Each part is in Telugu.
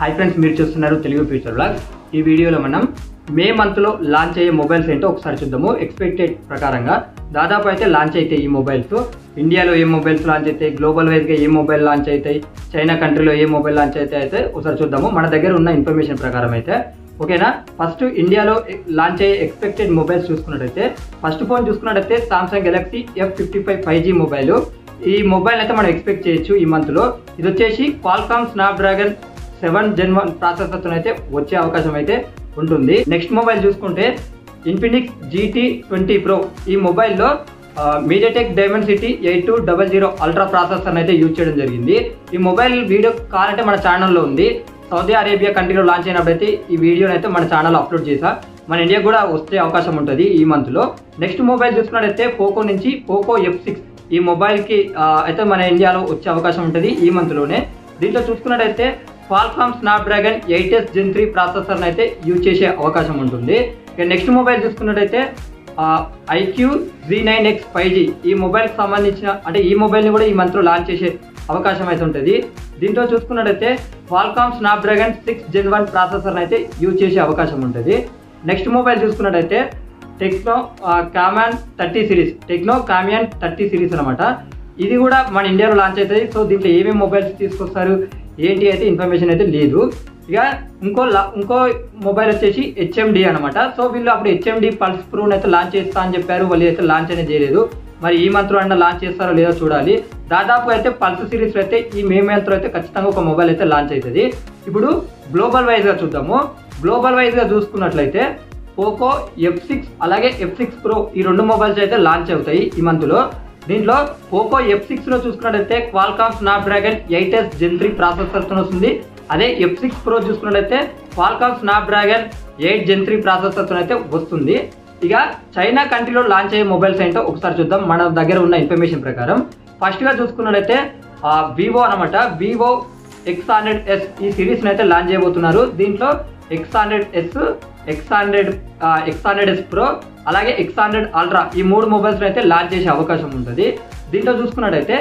हाई फ्रेंड्स మీరు చూస్తున్నారు తెలుగు ఫ్యూచర్ వ్లాగ్స్। ఈ వీడియోలో మనం మే మంత్ లో లాంచ్ అయ్యే మొబైల్స్ ఏంటో ఒకసారి చూద్దాము। ఎక్స్‌పెక్టెడ్ ప్రకారంగా దాదాపు అయితే లాంచ్ అయితే ఈ మొబైల్స్ ఇండియాలో ఏ మొబైల్స్ లాంచ్ అయితే గ్లోబల్ వైజ్ గా ఏ మొబైల్ లాంచ్ అయితే చైనా కంట్రీలో ఏ మొబైల్ లాంచ్ అయితే ఒకసారి చూద్దాము। మన దగ్గర ఉన్న ఇన్ఫర్మేషన్ ప్రకారం అయితే ఓకేనా। ఫస్ట్ ఇండియాలో లాంచ్ అయ్యే ఎక్స్‌పెక్టెడ్ మొబైల్స్ చూసుకున్నట్లయితే ఫస్ట్ ఫోన్ చూసుకున్నట్లయితే Samsung Galaxy F55 5G mobile. ఈ మొబైల్ అయితే మనం ఎక్స్పెక్ట్ చేయొచ్చు ఈ మంత్ లో। ఇది వచ్చేసి Qualcomm Snapdragon 7 Gen 1 ప్రాసెసర్ తో అయితే వచ్చే అవకాశం అయితే ఉంటుంది। నెక్స్ట్ మొబైల్ చూసుకుంటే Infinix GT20 Pro। ఈ మొబైల్ లో MediaTek Dimensity 8200 అల్ట్రా ప్రాసెసర్ అయితే యూజ్ చేయడం జరిగింది। ఈ మొబైల్ వీడియో కావాలంటే మన ఛానల్లో ఉంది। సౌదీ అరేబియా కంట్రీలో లాంచ్ అయినప్పుడైతే ఈ వీడియోని అయితే మన ఛానల్లో అప్లోడ్ చేసా। మన ఇండియా కూడా వచ్చే అవకాశం ఉంటుంది ఈ మంత్ లో। నెక్స్ట్ మొబైల్ చూసుకున్నట్లయితే పోకో నుంచి పోకో F6 ఈ మొబైల్ కి అయితే మన ఇండియాలో వచ్చే అవకాశం ఉంటుంది ఈ మంత్ లోనే। దీంట్లో చూసుకున్నట్లయితే Qualcomm Snapdragon 8s Gen 3 processor అయితే యూజ్ చేసే అవకాశం ఉంటుంది। నెక్స్ట్ మొబైల్ చూసుకున్నట్లయితే IQ Z9X 5G ఈ మొబైల్ కి సంబంధించిన అంటే ఈ మొబైల్ ని కూడా ఈ మంత్ లో లాంచ్ చేసే అవకాశం అయితే ఉంటుంది। దీంట్లో చూసుకున్నట్లయితే Qualcomm Snapdragon 6 Gen 1 ప్రాసెసర్ అయితే యూజ్ చేసే అవకాశం ఉంటుంది। నెక్స్ట్ మొబైల్ చూసుకున్నట్లయితే టెక్నో కామ్యాన్ 30 సిరీస్ టెక్నో కామ్యాన్ 30 సిరీస్ అనమాట। ఇది కూడా మన ఇండియాలో లాంచ్ అవుతుంది। సో దీంట్లో ఏమేమి మొబైల్స్ తీసుకొస్తారు ఏంటి అయితే ఇన్ఫర్మేషన్ అయితే లేదు। ఇక ఇంకో మొబైల్ వచ్చేసి HMD అనమాట। సో వీళ్ళు అప్పుడు HMD పల్స్ ప్రో అయితే లాంచ్ చేస్తా అని చెప్పారు, వాళ్ళు అయితే లాంచ్ అనేది చేయలేదు। మరి ఈ మంత్ లో అన్న లాంచ్ చేస్తారో లేదో చూడాలి। దాదాపు అయితే పల్స్ సిరీస్ అయితే ఈ మే మంత్ లో అయితే ఖచ్చితంగా ఒక మొబైల్ అయితే లాంచ్ అవుతుంది। ఇప్పుడు గ్లోబల్ వైజ్ గా చూద్దాము। గ్లోబల్ వైజ్ గా చూసుకున్నట్లయితే పోకో F6 అలాగే F6 Pro ఈ రెండు మొబైల్స్ అయితే లాంచ్ అవుతాయి ఈ మంత్ లో। దీంట్లో పోకో F6 లో చూసుకున్నట్లయితే Qualcomm Snapdragon 8s Gen 3 processor తో వస్తుంది। అదే F6 Pro చూసుకున్నట్లయితే Qualcomm Snapdragon 8 Gen 3 ప్రాసెసర్ తో అయితే వస్తుంది। ఇక చైనా కంట్రీలో లాంచ్ అయ్యే మొబైల్స్ ఏంటో ఒకసారి చూద్దాం మన దగ్గర ఉన్న ఇన్ఫర్మేషన్ ప్రకారం। ఫస్ట్ గా చూసుకున్నట్లయితే వివో అనమాట, వివో X100s ఈ సిరీస్ అయితే లాంచ్ చేయబోతున్నారు। దీంట్లో X100s X100s Pro అలాగే X100 Ultra ఈ మూడు మొబైల్స్ అయితే లాంచ్ చేసే అవకాశం ఉంటుంది। దీంట్లో చూసుకున్నట్లయితే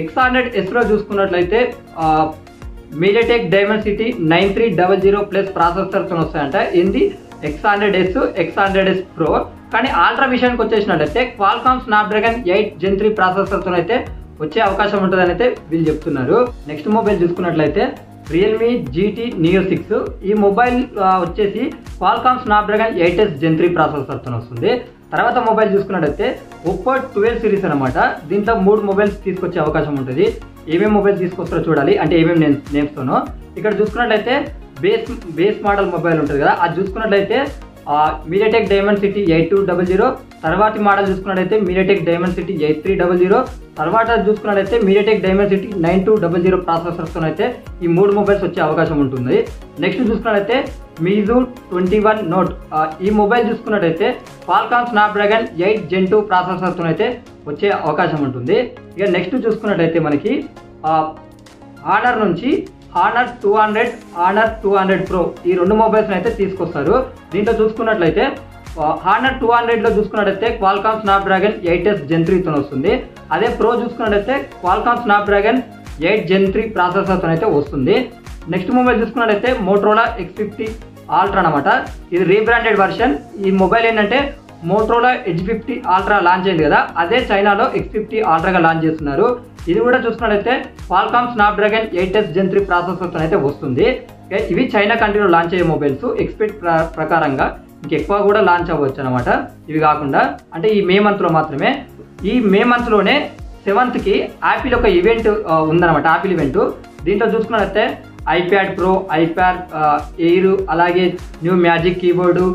X100s లో చూసుకున్నట్లయితే MediaTek Dimensity 9300 ప్లస్ ప్రాసెసర్ తో వస్తాయంట ఏంది X100s X100s Pro। కానీ అల్ట్రా విషయానికి వచ్చేసినట్లయితే Qualcomm Snapdragon 8 Gen 3 ప్రాసెసర్ తో అయితే వచ్చే అవకాశం ఉంటుందని అయితే వీళ్ళు చెప్తున్నారు। నెక్స్ట్ మొబైల్ చూసుకున్నట్లయితే Realme GT Neo 6 ఈ మొబైల్ వచ్చేసి Qualcomm Snapdragon 8s Gen 3 processor తో వస్తుంది। తర్వాత మొబైల్ చూసుకున్నట్లయితే Oppo 12 సిరీస్ అనమాట। దీంట్లో మూడు మొబైల్స్ తీసుకొచ్చే అవకాశం ఉంటుంది। ఏమేమి మొబైల్స్ తీసుకొస్తారో చూడాలి, అంటే ఏమేమి నేమ్స్ తోనో। ఇక్కడ చూసుకున్నట్లయితే బేస్ మోడల్ మొబైల్ ఉంటుంది కదా, అది చూసుకున్నట్లయితే MediaTek Dimensity 8200, తర్వాతి మోడల్ చూసుకున్నట్లయితే MediaTek Dimensity 8300, తర్వాత చూసుకున్నట్లయితే MediaTek Dimensity 9200 ప్రాసెసర్ తో అయితే ఈ మూడు మొబైల్స్ వచ్చే అవకాశం ఉంటుంది। నెక్స్ట్ చూసుకున్నట్లయితే Meizu 21 Note ఈ మొబైల్ చూసుకున్నట్లయితే Qualcomm Snapdragon 8 Gen 2 ప్రాసెసర్ తో అయితే వచ్చే అవకాశం ఉంటుంది। ఇక నెక్స్ట్ చూసుకున్నట్లయితే మనకి హానర్ నుంచి Honor 200 Pro ఈ రెండు మొబైల్స్ అయితే తీసుకొస్తారు। దీంట్లో చూసుకున్నట్లయితే Honor 200 లో చూసుకున్నట్లయితే Qualcomm Snapdragon 8s Gen 3 తో వస్తుంది। అదే Pro చూసుకున్నట్లయితే Qualcomm Snapdragon 8 Gen 3 ప్రాసెసర్ తో అయితే వస్తుంది। నెక్స్ట్ మొబైల్ చూసుకున్నట్లయితే Motorola X50 Ultra అనమాట। ఇది రీబ్రాండెడ్ వర్షన్। ఈ మొబైల్ ఏంటంటే Motorola Edge 50 Ultra లాంచ్ అయింది కదా, అదే చైనాలో X50 Ultra గా లాంచ్ చేస్తున్నారు। ఇది కూడా చూసుకున్నట్లయితే Qualcomm Snapdragon 8s Gen 3 processor తో అయితే వస్తుంది। ఇవి చైనా కంట్రీలో లాంచ్ అయ్యే మొబైల్స్ ఎక్స్పెక్ట్ ప్రకారంగా ఇంకెక్కువ కూడా లాంచ్ అవ్వచ్చు అనమాట। ఇవి కాకుండా అంటే ఈ మే మంత్ లో మాత్రమే। ఈ మే మంత్ లోనే 7th కి యాపిల్ ఒక ఈవెంట్ ఉందన్నమాట, యాపిల్ ఈవెంట్। దీంట్లో చూసుకున్నట్లయితే iPad Pro, iPad Air అలాగే న్యూ మ్యాజిక్ కీబోర్డు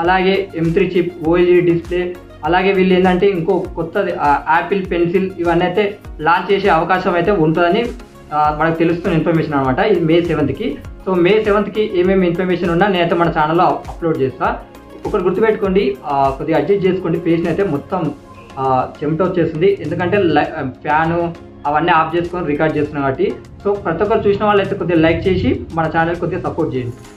అలాగే M3 చిప్ OLED డిస్ప్లే అలాగే వీళ్ళు ఏంటంటే ఇంకో కొత్తది యాపిల్ పెన్సిల్ ఇవన్నీ అయితే లాంచ్ చేసే అవకాశం అయితే ఉంటుందని మనకు తెలుస్తున్న ఇన్ఫర్మేషన్ అనమాట। ఇది మే 7th కి। సో మే 7th కి ఏమేమి ఇన్ఫర్మేషన్ ఉన్నా నేనైతే మన ఛానల్లో అప్లోడ్ చేస్తా। ఒకటి గుర్తుపెట్టుకోండి, కొద్దిగా అడ్జస్ట్ చేసుకోండి, ఫేస్ని అయితే మొత్తం చెమట వచ్చేస్తుంది, ఎందుకంటే ఫ్యాను అవన్నీ ఆఫ్ చేసుకొని రికార్డ్ చేస్తున్నాం కాబట్టి। సో ప్రతి ఒక్కరు చూసిన వాళ్ళు అయితే కొద్దిగా లైక్ చేసి మన ఛానల్ కొద్దిగా సపోర్ట్ చేయండి।